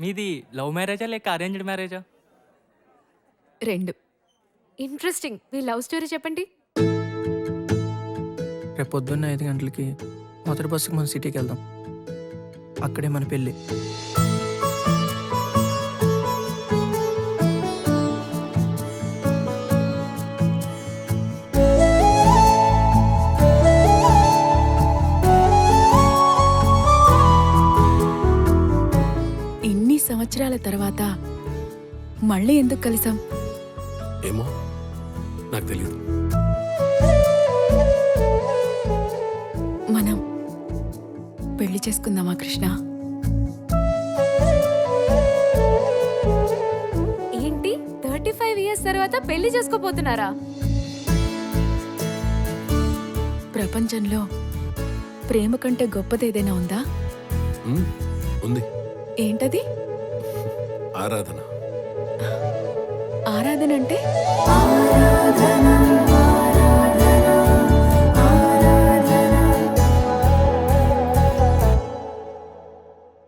మీది లవ్ మ్యారేజా లేక అరేంజ్డ్ మ్యారేజా? 2. ఇంట్రెస్టింగ్. మీ లవ్ స్టోరీ చెప్పండి. రేపు పొద్దున్న 5 గంటలకి మొదటి బస్సుకి మన సిటీకి వెళ్దాం. అక్కడే మన పెళ్ళి. ఇన్ని సంవత్సరాల తర్వాత మళ్ళీ ఎందుకు కలిసాం? ఏమో నాకు తెలియదు. మనం పెళ్లి చేసుకుందామా కృష్ణ? ఏంటి 35 ఇయర్స్ తర్వాత పెళ్లి చేసుకోబోతున్నారా? ప్రపంచంలో ప్రేమ కంటే గొప్పదేదైనా ఉందా? ఉంది. ఏంటది? ఆరాధన. ఆరాధన అంటే